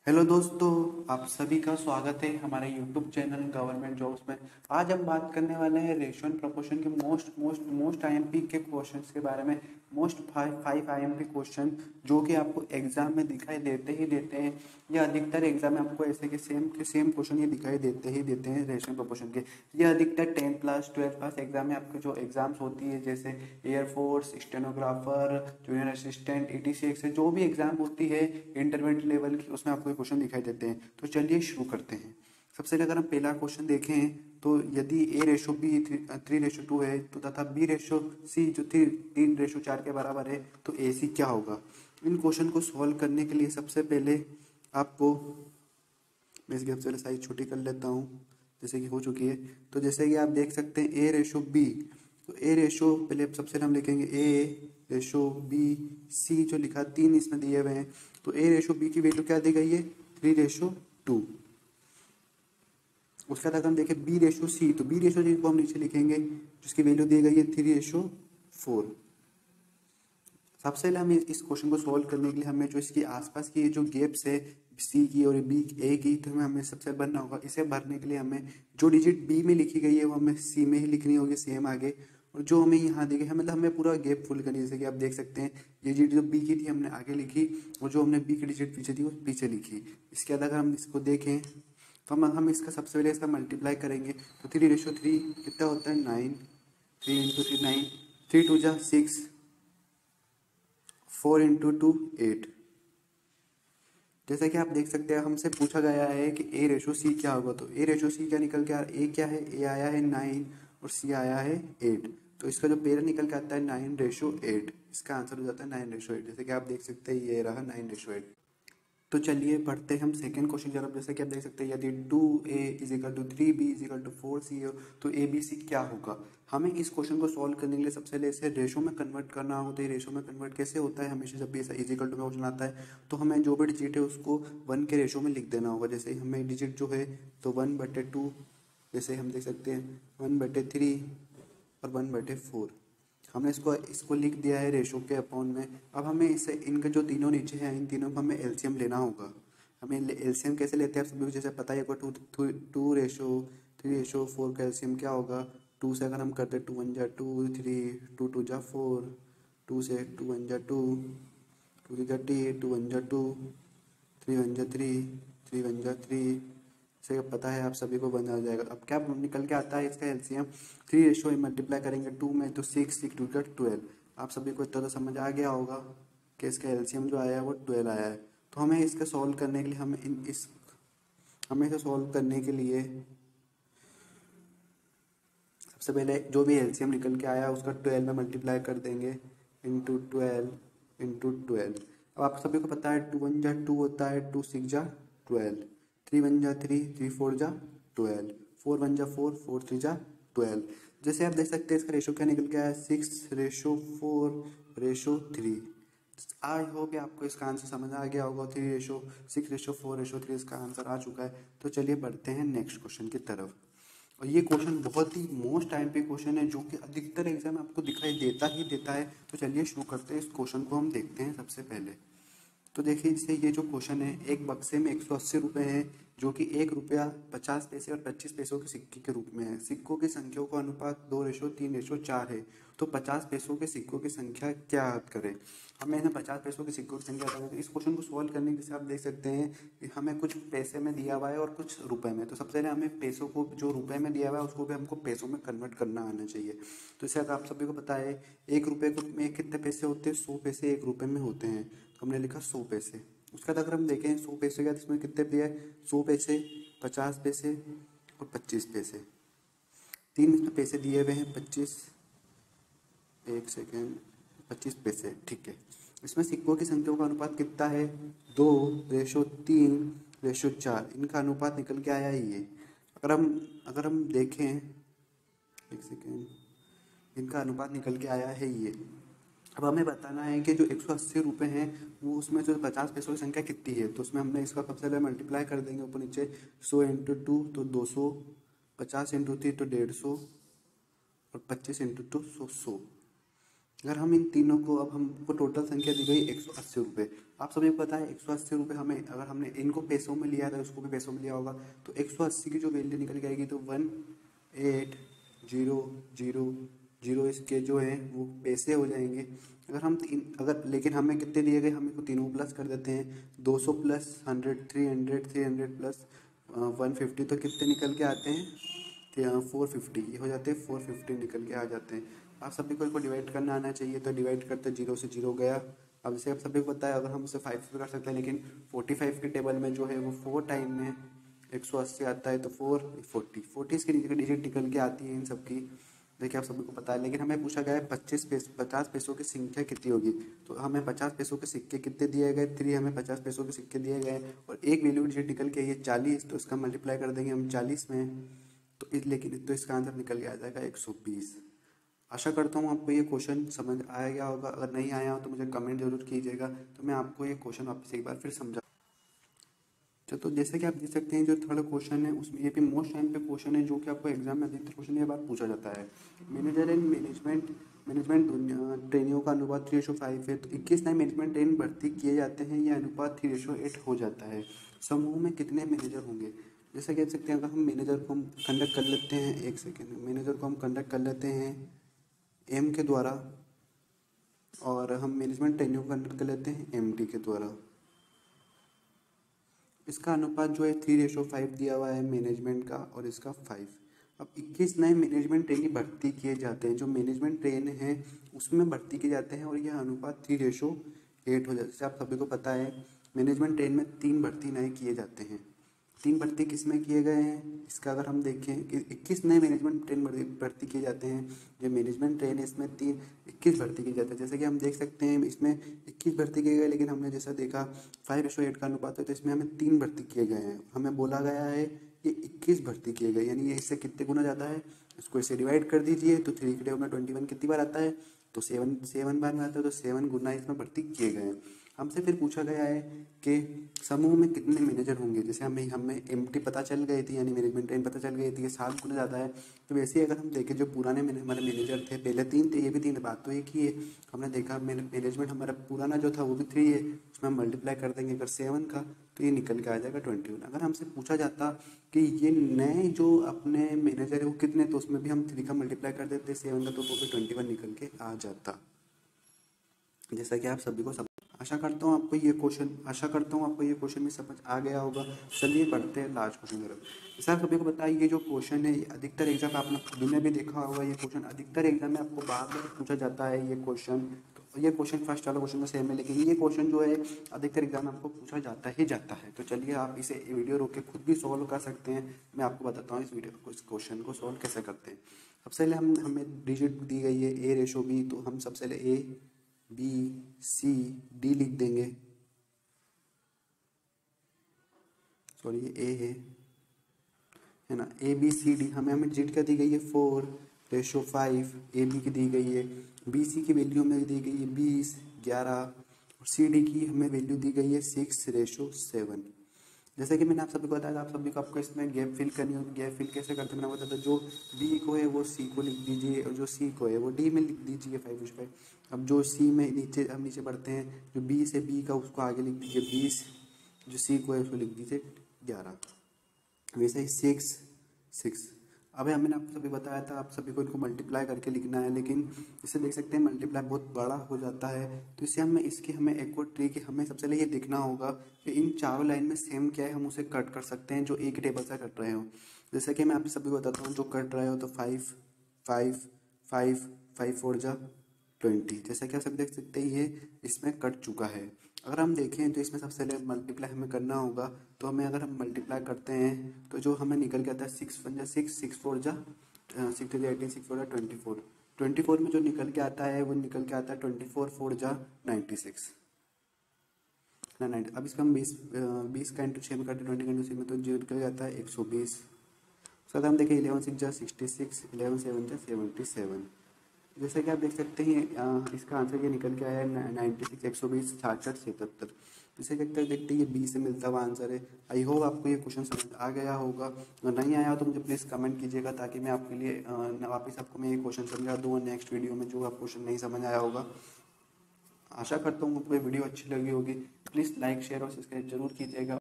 Hello दोस्तों, आप सभी का स्वागत है हमारे यूट्यूब चैनल गवर्नमेंट जॉब्स में। आज हम बात करने वाले हैं रेशियो एंड प्रोपोर्शन के मोस्ट आईएमपी के क्वेश्चंस के बारे में। मोस्ट फाइव आईएमपी क्वेश्चन जो कि आपको एग्जाम में दिखाई देते ही देते हैं, या अधिकतर एग्जाम में आपको ऐसे के सेम क्वेश्चन ये दिखाई देते ही देते हैं रेशियो एंड प्रोपोर्शन के। ये अधिकतर 10+ 12+ एग्जाम में आपके जो एग्जाम्स होती है, जैसे air force, stenographer, junior assistant, etc से जो भी एग्जाम होती है इंटरमीडिएट लेवल की, उसमें आपको क्वेश्चन दिखाई देते हैं। तो चलिए शुरू करते हैं। सबसे पहले अगर हम पहला क्वेश्चन देखें तो यदि A/B 3:2 है तो तथा B/C जो 3:4 के बराबर है तो AC क्या होगा। इन क्वेश्चन को सॉल्व करने के लिए सबसे पहले आपको, मैं इसकी सबसे पहले साइज छोटी कर लेता हूँ जैसे कि हो चुकी है। तो जैसे कि आप देख सकते हैं A/B, तो पहले सबसे पहले हम लिखेंगे A/B, C जो लिखा 3 इसमें दिए हुए हैं, तो A/B की वैल्यू क्या दी गई है 3:2। उसके बाद अगर हम देखें B/C, तो B/C को हम नीचे लिखेंगे जिसकी वैल्यू दी गई है 3:4। सबसे पहले हमें इस क्वेश्चन को सॉल्व करने के लिए हमें जो इसकी आसपास की जो गैप्स है सी की और बी ए की, तो हमें सबसे भरना होगा। इसे भरने के लिए हमें जो डिजिट बी में लिखी गई है वो हमें सी में ही लिखनी होगी, सेम आगे। और जो हमें यहाँ दी गई है, मतलब हमें पूरा गैप फुल करनी है। जैसे कि आप देख सकते हैं ये डिजिट जो बी की थी हमने आगे लिखी, और जो हमने बी की डिजिट पीछे थी वो पीछे लिखी। इसके बाद अगर हम इसको देखें तो हम इसका सबसे पहले इसका मल्टीप्लाई करेंगे तो 3:3 कितना होता है 9। 3 × 3 9, 3 × 2 = 6, 4 × 2 8। जैसा कि आप देख सकते हैं हमसे पूछा गया है कि A/C क्या होगा, तो A/C क्या निकल के आ रहा है, A क्या है, A आया है 9 और C आया है 8। तो इसका जो पेयर निकल के आता है 9:8। इसका आंसर हो जाता है 9:8। जैसे कि आप देख सकते हैं ये रहा 9:8। तो चलिए बढ़ते हैं हम सेकंड क्वेश्चन की तरफ। जैसे कि आप देख सकते हैं यदि 2A = 3B = 4C हो तो ABC क्या होगा। हमें इस क्वेश्चन को सॉल्व करने के लिए सबसे पहले इसे रेशो में कन्वर्ट करना होता है। रेशो में कन्वर्ट कैसे होता है, हमेशा जब भी ऐसा इजिकल टू में क्वेश्चन आता है तो हमें जो भी डिजिट है उसको 1 के रेशो में लिख देना होगा। जैसे हमें डिजिट जो है तो 1/2, जैसे हम देख सकते हैं 1/3 और 1/4। हमने इसको लिख दिया है रेशो के अपॉन में। अब हमें इसे इनके जो तीनों नीचे हैं इन तीनों को हमें एलसीएम लेना होगा। हमें एलसीएम कैसे लेते हैं आप सभी को जैसे पता है, 2:3:4 का एलसीएम क्या होगा। 2 से अगर हम करते 2 1 जा 2 3, 2 2 जा 4, 2 से 2 1 जा 2, 2 3 जा 3, 2 1 जा 2, 3 1 जा 3, 3 1 जा 3 से पता है आप सभी को बन आ जाएगा। अब क्या निकल के आता है इसका एलसीएम 3 मल्टीप्लाई करेंगे 2 में तो 6, 6 2 12। आप सभी को इतना तो समझ आ गया होगा कि इसका एलसीएम जो आया है वो 12 आया है। तो हमें इसका सॉल्व करने के लिए हमें इसे सॉल्व करने के लिए सबसे पहले जो भी एलसीएम निकल के आया उसका 12 में मल्टीप्लाई कर देंगे इंटू 12। अब आप सभी को पता है 2 1 जा 2 होता है, 2 6 जा 12, 3 1 जा 3, 3 4 जा 12, 4 1 जा 4, 4 3 जा 12। जैसे आप देख सकते हैं इसका रेशो क्या निकल के आया 6:4:3। आई होप कि आपको इसका आंसर समझ आ गया होगा। 3:6:4:3 इसका आंसर आ चुका है। तो चलिए बढ़ते हैं नेक्स्ट क्वेश्चन की तरफ। और ये क्वेश्चन बहुत ही मोस्ट टाइम पे क्वेश्चन है जो कि अधिकतर एग्जाम आपको दिखाई देता ही देता है। तो चलिए शुरू करते हैं। इस क्वेश्चन को हम देखते हैं सबसे पहले। तो देखिए जैसे ये जो क्वेश्चन है, एक बक्से में 180 रुपये हैं जो कि 1 रुपया 50 पैसे और 25 पैसों के सिक्के के रूप में है। सिक्कों की संख्याओं का अनुपात 2:3:4 है। तो 50 पैसों के सिक्कों की संख्या क्या याद करें। हमें ना 50 पैसों की सिक्कों की संख्या याद करें। इस क्वेश्चन को सॉल्व करने के लिए आप देख सकते हैं कि हमें कुछ पैसे में दिया हुआ है और कुछ रुपए में। तो सबसे पहले हमें पैसों को, जो रुपए में दिया हुआ है उसको भी हमको पैसों में कन्वर्ट करना आना चाहिए। तो शायद आप सभी को पता है 1 रुपये में कितने पैसे होते हैं, 100 पैसे 1 रुपये में होते हैं। तो हमने लिखा 100 पैसे। उसके बाद अगर हम देखें 100 पैसे का इसमें कितने दिया है, 100 पैसे, 50 पैसे और 25 पैसे। 3 इसमें पैसे दिए हुए हैं, 25, एक सेकेंड, 25 पैसे, ठीक है। इसमें सिक्कों की संख्याओं का अनुपात कितना है 2:3:4। इनका अनुपात निकल के आया ही ये। अगर हम देखें, एक सेकेंड, इनका अनुपात निकल के आया है ये। अब हमें बताना है कि जो 180 रुपये हैं वो उसमें जो 50 पैसों की संख्या कितनी है। तो उसमें हमने इसका सबसे पहले मल्टीप्लाई कर देंगे ऊपर नीचे। 100 × 2 तो 200, 50 × 3 तो 150 और 25 × 2 100। अगर हम इन तीनों को, अब हमको टोटल संख्या दी गई 180 रुपये। आप सभी को पता है 180 रुपये हमें, अगर हमने इनको पैसों में लिया था उसको भी पैसों में लिया होगा, तो 180 की जो वैल्यू निकल के आएगी तो 1800 इसके जो है वो पैसे हो जाएंगे। अगर हम अगर लेकिन हमें कितने दिए गए, हमें को तीनों प्लस कर देते हैं, 200 प्लस 100 300 प्लस 150, तो कितने निकल के आते हैं, 450, ये हो जाते हैं 450 निकल के आ जाते हैं। आप सभी को इनको डिवाइड करना आना चाहिए, तो डिवाइड करते 0 से 0 गया। अब जैसे आप सभी को पता है, अगर हम उसे 5 से कर सकते हैं, लेकिन 45 के टेबल में जो है वो 4 टाइम में 180 आता है, तो 40 इसके नीचे की डिजिट निकल के आती है इन सबकी। देखिए आप सभी को पता है, लेकिन हमें पूछा गया है 50 पैसों की संख्या कितनी होगी, तो हमें 50 पैसों के सिक्के कितने दिए गए, 3, हमें 50 पैसों के सिक्के दिए गए, और एक वैल्यू डिजिट निकल के ये 40, तो इसका मल्टीप्लाई कर देंगे हम 40 में, तो लेकिन तो इसका आंसर निकल के आ जाएगा 120। आशा करता हूँ आपको ये क्वेश्चन समझ आया गया होगा। अगर नहीं आया हो तो मुझे कमेंट जरूर कीजिएगा, तो मैं आपको ये क्वेश्चन वापस एक बार फिर समझा। तो जैसे कि आप देख सकते हैं, जो थर्ड क्वेश्चन है उसमें ये भी मोस्ट टाइम पे क्वेश्चन है, जो कि आपको एग्जाम में अधिकतर क्वेश्चन ये बात पूछा जाता है। मैनेजर एंड मैनेजमेंट ट्रेनियों का अनुपात 3:5 है, तो 21 नए मैनेजमेंट ट्रेन भर्ती किए जाते हैं, यह अनुपात 3:8 हो जाता है। समूह में कितने मैनेजर होंगे, जैसा कह सकते हैं, अगर हम मैनेजर को हम कंडक्ट कर लेते हैं, एक सेकेंड, मैनेजर को हम कंडक्ट कर लेते हैं एम के द्वारा, और हम मैनेजमेंट ट्रेनिंग को कंडक्ट कर लेते हैं MT के द्वारा। इसका अनुपात जो है 3:5 दिया हुआ है मैनेजमेंट का, और इसका 5। अब 21 नए मैनेजमेंट ट्रेनी भर्ती किए जाते हैं, जो मैनेजमेंट ट्रेन है उसमें भर्ती किए जाते हैं, और यह अनुपात 3:8 हो जाता है। जैसे आप सभी को पता है, मैनेजमेंट ट्रेन में 3 भर्ती नए किए जाते हैं। 3 भर्ती किस में किए गए हैं, इसका अगर हम देखें कि 21 नए मैनेजमेंट ट्रेन भर्ती किए जाते हैं। जो मैनेजमेंट ट्रेन है इसमें 21 भर्ती किए जाते हैं। जैसे कि हम देख सकते हैं इसमें 21 भर्ती किए गए, लेकिन हमने जैसा देखा 5:8 का अनुपात है, तो इसमें हमें 3 भर्ती किए गए हैं। हमें बोला गया है ये 21 भर्ती किए गए, यानी ये इससे कितने गुना ज़्यादा है, इसको इसे डिवाइड कर दीजिए, तो 3 के टेबल में 21 कितनी बार आता है, तो 7 बार में आता है, तो 7 गुना इसमें भर्ती किए गए हैं। हमसे फिर पूछा गया है कि समूह में कितने मैनेजर होंगे। जैसे हमें MT पता चल गई थी, यानी मैनेजमेंट ट्रेन पता चल गई थी, ये 7 गुना ज़्यादा है। तो वैसे ही अगर हम देखें, जो पुराने हमारे मैनेजर थे, पहले 3 थे, ये भी 3, बात तो एक ही है। हमने देखा मैनेजमेंट हमारा पुराना जो था वो भी 3 है, उसमें हम मल्टीप्लाई कर देंगे अगर 7 का, तो ये निकल के आ जाएगा 21। अगर हमसे पूछा जाता कि ये नए जो अपने मैनेजर है वो कितने, तो उसमें भी हम 3 का मल्टीप्लाई कर देते 7 का, तो वो भी 21 निकल के आ जाता। जैसा कि आप सभी को आशा करता हूँ आपको ये क्वेश्चन भी समझ आ गया होगा। चलिए बढ़ते हैं लास्ट क्वेश्चन की तरफ। सर सभी को बताइए, ये जो क्वेश्चन है ये अधिकतर एग्जाम आपने खुद में भी देखा होगा, ये क्वेश्चन अधिकतर एग्जाम में आपको बार बार पूछा जाता है ये क्वेश्चन। तो ये क्वेश्चन फर्स्ट वाला क्वेश्चन का सेम है, लेकिन ये क्वेश्चन जो है अधिकतर एग्जाम में आपको पूछा जाता ही जाता है। तो चलिए आप इसे वीडियो रोक के खुद भी सॉल्व कर सकते हैं। मैं आपको बताता हूँ इस क्वेश्चन को सॉल्व कैसे करते हैं। सबसे पहले हमें डिजिट दी गई है A/B, तो हम सबसे पहले ABCD लिख देंगे। सॉरी ये A है ना, ABCD। हमें डिजिट क्या दी गई है 4:5। AB की दी गई है, BC की वैल्यू हमें दी गई है 20, 11, और CD की हमें वैल्यू दी गई है 6:7। जैसे कि मैंने आप सभी को बताया था, आप सभी को आपको इसमें गैप फिल करनी होगी। गैप फिल कैसे करते हैं मैंने बताया था, जो B को है वो C को लिख दीजिए, और जो C को है वो D में लिख दीजिए 5/5। अब जो C में हम नीचे बढ़ते हैं, जो B से B का उसको आगे लिख दीजिए 20, जो C को है उसको लिख दीजिए 11। वैसे ही 6। अब मैंने आपको सभी बताया था, आप सभी को इनको मल्टीप्लाई करके लिखना है, लेकिन इसे देख सकते हैं मल्टीप्लाई बहुत बड़ा हो जाता है। तो इसे हमें एक और ट्रिक है, हमें सबसे पहले ये देखना होगा कि इन चारों लाइन में सेम क्या है, हम उसे कट कर सकते हैं जो एक टेबल से कट रहे हो। जैसे कि मैं आप सभी को बताता हूँ, जो कट रहे हो तो 5 5 5 5 4 जा 20। जैसा कि आप सब देख सकते हैं ये इसमें कट चुका है। अगर हम देखें तो इसमें सबसे पहले मल्टीप्लाई हमें करना होगा, तो अगर हम मल्टीप्लाई करते हैं तो जो हमें निकल के आता है 6 1 जा 6, 6 4 जा 6 18, 6 4 जा 24। 24 में जो निकल के आता है वो निकल के आता है 24 4 जा 96 ना 90। अब इसका हम 20 का इंटू 6 में करते हैं, 20 का इंटू 6 में, तो जो निकल जाता है 120। उसके बाद हम देखें 11 6 जा 66, 11 7 जा 77। जैसे कि आप देख सकते हैं इसका आंसर ये निकल के आया है 96, 120, 66, 77। इसे देखते देखते ये बी से मिलता हुआ आंसर है। आई होप आपको ये क्वेश्चन समझ आ गया होगा, और नहीं आया हो तो मुझे प्लीज़ कमेंट कीजिएगा, ताकि मैं आपके लिए वापस आपको मैं ये क्वेश्चन समझा दूँ नेक्स्ट वीडियो में, जो आप क्वेश्चन नहीं समझ आया होगा। आशा करता हूँ आपको ये वीडियो अच्छी लगी होगी। प्लीज़ लाइक, शेयर और सब्सक्राइब जरूर कीजिएगा।